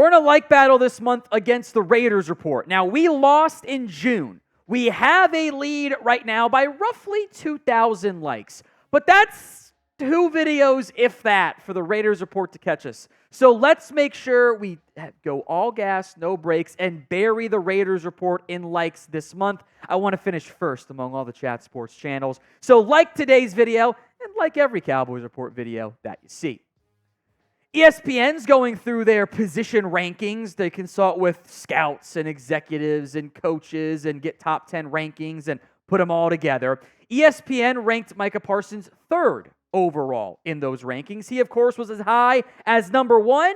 We're in a like battle this month against the Raiders Report. Now, we lost in June. We have a lead right now by roughly 2,000 likes. But that's 2 videos, if that, for the Raiders Report to catch us. So let's make sure we go all gas, no brakes, and bury the Raiders Report in likes this month. I want to finish first among all the Chat Sports channels. So like today's video, and like every Cowboys Report video that you see. ESPN's going through their position rankings. They consult with scouts and executives and coaches and get top 10 rankings and put them all together. ESPN ranked Micah Parsons 3rd overall in those rankings. He, of course, was as high as number 1,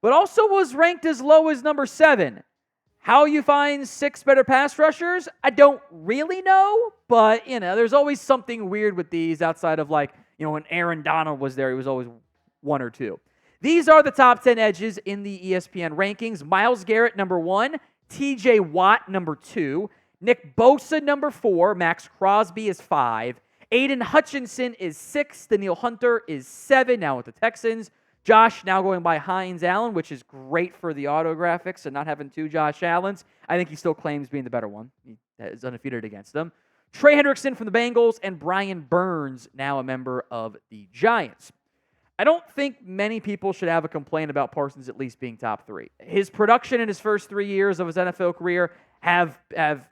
but also was ranked as low as number 7. How you find 6 better pass rushers, I don't really know, but, there's always something weird with these outside of, when Aaron Donald was there, he was always 1 or 2. These are the top 10 edges in the ESPN rankings. Myles Garrett, number 1. TJ Watt, number 2. Nick Bosa, number 4. Maxx Crosby is 5. Aidan Hutchinson is 6. Danielle Hunter is 7, now with the Texans. Josh now going by Hines-Allen, which is great for the autographics and not having 2 Josh Allens. I think he still claims being the better one. He is undefeated against them. Trey Hendrickson from the Bengals and Brian Burns, now a member of the Giants. I don't think many people should have a complaint about Parsons at least being top 3. His production in his first 3 years of his NFL career have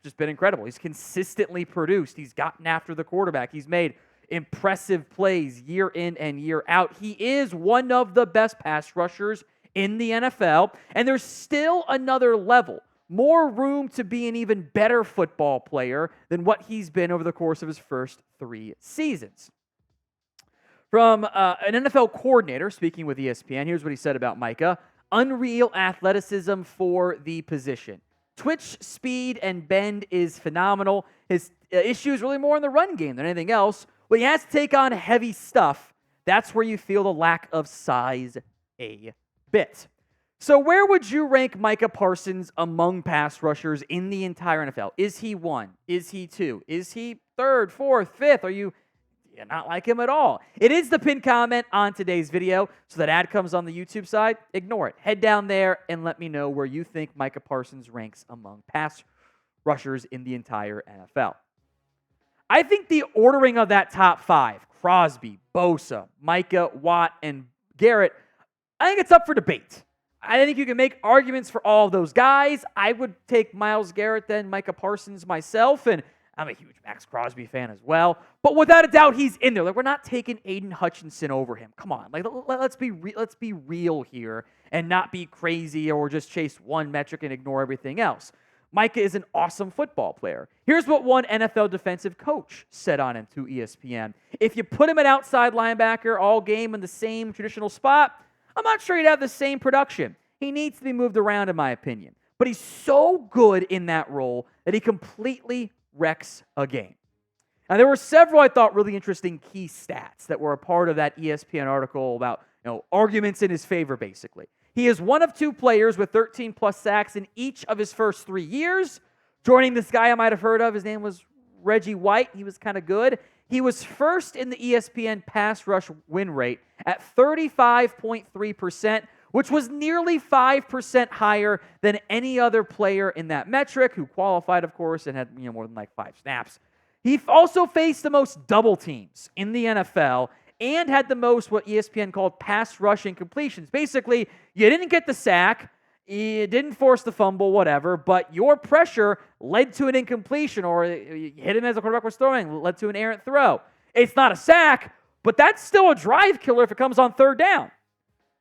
just been incredible. He's consistently produced. He's gotten after the quarterback. He's made impressive plays year in and year out. He is one of the best pass rushers in the NFL, and there's still another level, more room to be an even better football player than what he's been over the course of his first 3 seasons. From an NFL coordinator speaking with ESPN, here's what he said about Micah. Unreal athleticism for the position. Twitch, speed, and bend is phenomenal. His issue is really more in the run game than anything else. When he has to take on heavy stuff, that's where you feel the lack of size a bit. So where would you rank Micah Parsons among pass rushers in the entire NFL? Is he 1? Is he 2? Is he 3rd, 4th, 5th? Are you not like him at all? It is the pinned comment on today's video, so that ad comes on the YouTube side. Ignore it. Head down there and let me know where you think Micah Parsons ranks among pass rushers in the entire NFL. I think the ordering of that top 5, Crosby, Bosa, Micah, Watt, and Garrett, I think it's up for debate. I think you can make arguments for all of those guys. I would take Myles Garrett, then Micah Parsons myself, and I'm a huge Maxx Crosby fan as well. But without a doubt, he's in there. We're not taking Aidan Hutchinson over him. Come on. Let's be real here and not be crazy or just chase one metric and ignore everything else. Micah is an awesome football player. Here's what one NFL defensive coach said on him to ESPN. If you put him at outside linebacker all game in the same traditional spot, I'm not sure he'd have the same production. He needs to be moved around, in my opinion. But he's so good in that role that he completely wrecks a game. Now, there were several, I thought, really interesting key stats that were a part of that ESPN article about, arguments in his favor, basically. He is one of 2 players with 13-plus sacks in each of his first 3 years. Joining this guy I might have heard of, his name was Reggie White. He was kind of good. He was first in the ESPN pass rush win rate at 35.3%, which was nearly 5% higher than any other player in that metric, who qualified, of course, and had more than 5 snaps. He also faced the most double teams in the NFL and had the most what ESPN called pass rush incompletions. Basically, you didn't get the sack, you didn't force the fumble, whatever, but your pressure led to an incompletion, or you hit him as the quarterback was throwing, led to an errant throw. It's not a sack, but that's still a drive killer if it comes on 3rd down.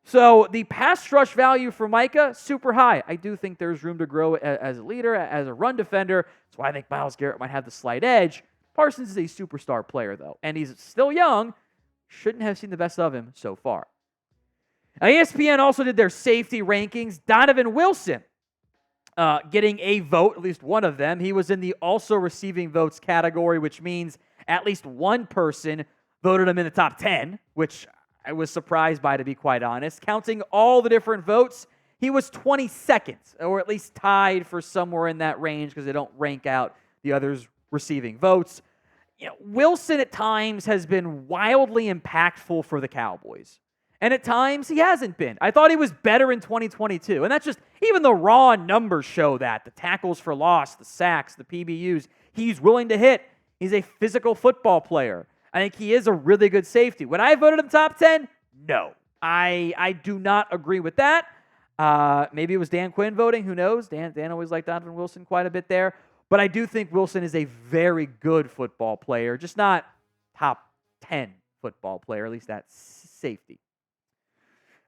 So the pass rush value for Micah, super high. I do think there's room to grow as a leader, as a run defender. That's why I think Myles Garrett might have the slight edge. Parsons is a superstar player, though, and he's still young. Shouldn't have seen the best of him so far. Now, ESPN also did their safety rankings. Donovan Wilson getting a vote, at least one of them. He was in the also receiving votes category, which means at least one person voted him in the top 10, which I was surprised by, to be quite honest. Counting all the different votes, he was 22nd, or at least tied for somewhere in that range, because they don't rank out the others receiving votes. Wilson at times has been wildly impactful for the Cowboys. And at times, he hasn't been. I thought he was better in 2022. And that's just, even the raw numbers show that. The tackles for loss, the sacks, the PBUs. He's willing to hit. He's a physical football player. I think he is a really good safety. Would I have voted him top 10? No. I do not agree with that. Maybe it was Dan Quinn voting. Who knows? Dan always liked Donovan Wilson quite a bit there. But I do think Wilson is a very good football player, just not top 10 football player, at least that's safety.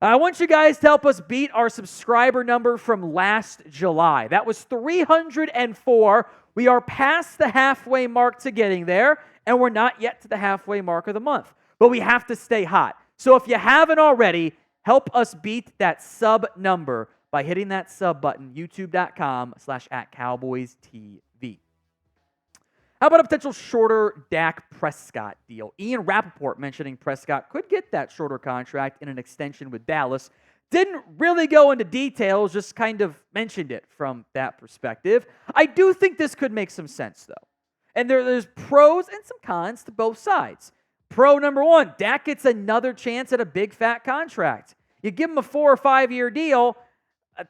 I want you guys to help us beat our subscriber number from last July. That was 304. We are past the halfway mark to getting there, and we're not yet to the halfway mark of the month. But we have to stay hot. So if you haven't already, help us beat that sub number by hitting that sub button, youtube.com/@CowboysTV. How about a potential shorter Dak Prescott deal? Ian Rapoport mentioning Prescott could get that shorter contract in an extension with Dallas. Didn't really go into details, just kind of mentioned it from that perspective. I do think this could make some sense, though. And there's pros and some cons to both sides. Pro number one, Dak gets another chance at a big fat contract. You give him a 4 or 5 year deal.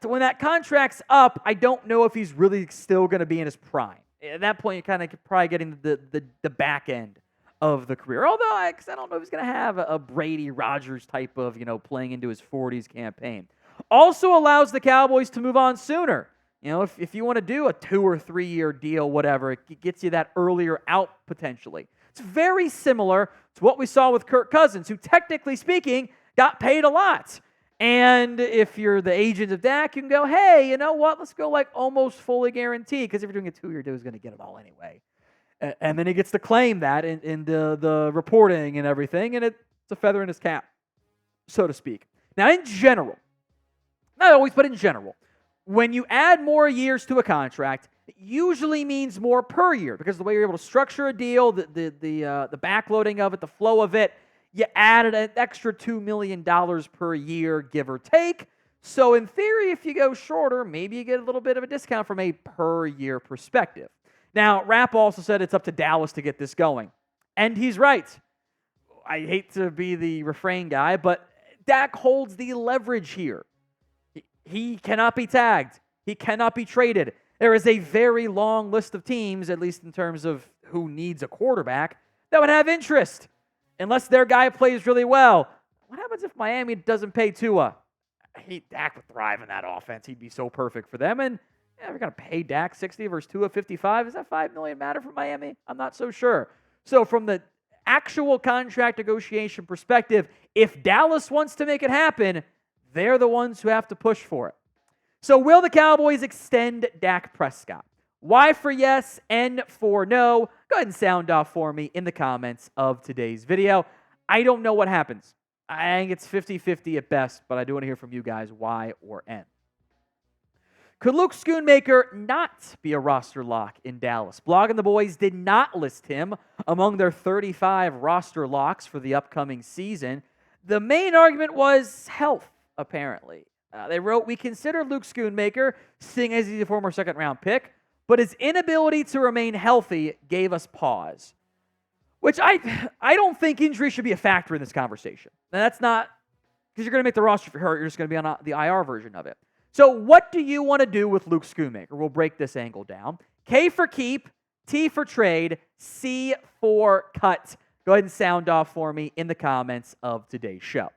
When that contract's up, I don't know if he's really still going to be in his prime. At that point, you're kind of probably getting the back end of the career. Although, because I don't know if he's going to have a Brady Rodgers type of, playing into his 40s campaign. Also allows the Cowboys to move on sooner. If you want to do a 2 or 3 year deal, whatever, it gets you that earlier out potentially. It's very similar to what we saw with Kirk Cousins, who technically speaking got paid a lot. And if you're the agent of Dak, you can go, hey, you know what? Let's go like almost fully guaranteed, because if you're doing a 2 year deal, he's going to get it all anyway. And then he gets to claim that in the reporting and everything, and it's a feather in his cap, so to speak. Now, in general, not always, but in general, when you add more years to a contract, it usually means more per year, because the way you're able to structure a deal, the backloading of it, the flow of it, you added an extra $2 million per year, give or take. So in theory, if you go shorter, maybe you get a little bit of a discount from a per year perspective. Now, Rapp also said it's up to Dallas to get this going. And he's right. I hate to be the refrain guy, but Dak holds the leverage here. He cannot be tagged. He cannot be traded. There is a very long list of teams, at least in terms of who needs a quarterback, that would have interest. Unless their guy plays really well. What happens if Miami doesn't pay Tua? Dak would thrive in that offense. He'd be so perfect for them. And we're going to pay Dak 60 versus Tua 55. Does that $5 million matter for Miami? I'm not so sure. So from the actual contract negotiation perspective, if Dallas wants to make it happen, they're the ones who have to push for it. So will the Cowboys extend Dak Prescott? Y for yes, N for no. Go ahead and sound off for me in the comments of today's video. I don't know what happens. I think it's 50-50 at best, but I do want to hear from you guys, Y or N. Could Luke Schoonmaker not be a roster lock in Dallas? Blogging the Boys did not list him among their 35 roster locks for the upcoming season. The main argument was health, apparently. They wrote, we consider Luke Schoonmaker, seeing as he's a former second-round pick, but his inability to remain healthy gave us pause. Which I don't think injury should be a factor in this conversation. Now, that's not, because you're going to make the roster if you're hurt, you're just going to be on the IR version of it. So what do you want to do with Luke Schoonmaker? We'll break this angle down. K for keep, T for trade, C for cut. Go ahead and sound off for me in the comments of today's show.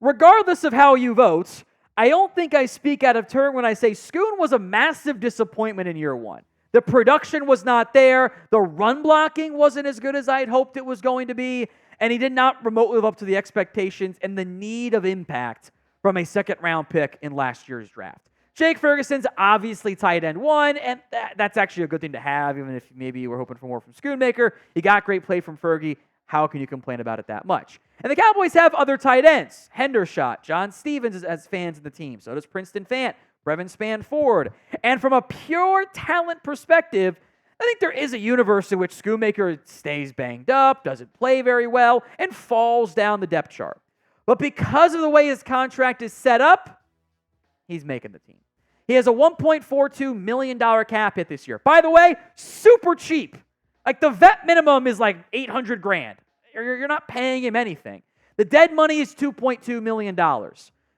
Regardless of how you vote, I don't think I speak out of turn when I say Schoon was a massive disappointment in year one. The production was not there. The run blocking wasn't as good as I had hoped it was going to be. And he did not remotely live up to the expectations and the need of impact from a second-round pick in last year's draft. Jake Ferguson's obviously tight end one, and that's actually a good thing to have, even if maybe you were hoping for more from Schoonmaker. He got great play from Fergie. How can you complain about it that much? And the Cowboys have other tight ends. Hendershot, John Stevens as fans of the team. So does Princeton Fant, Brevin Spann-Ford. And from a pure talent perspective, I think there is a universe in which Schoonmaker stays banged up, doesn't play very well, and falls down the depth chart. But because of the way his contract is set up, he's making the team. He has a $1.42 million cap hit this year. By the way, super cheap. Like the vet minimum is like $800,000. You're not paying him anything. The dead money is $2.2 million.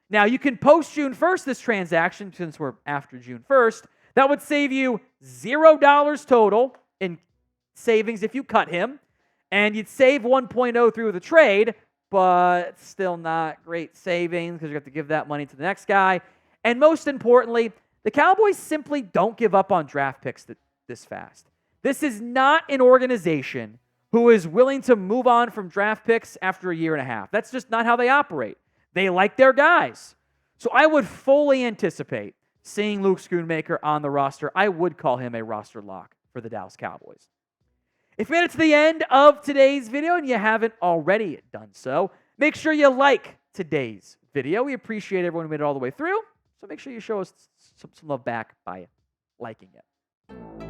Now, you can post June 1st this transaction, since we're after June 1st. That would save you $0 total in savings if you cut him, and you'd save 1.0 through the trade, but still not great savings because you have to give that money to the next guy. And most importantly, the Cowboys simply don't give up on draft picks this fast. This is not an organization who is willing to move on from draft picks after a year and a half. That's just not how they operate. They like their guys. So I would fully anticipate seeing Luke Schoonmaker on the roster. I would call him a roster lock for the Dallas Cowboys. If you made it to the end of today's video and you haven't already done so, make sure you like today's video. We appreciate everyone who made it all the way through, so make sure you show us some love back by liking it.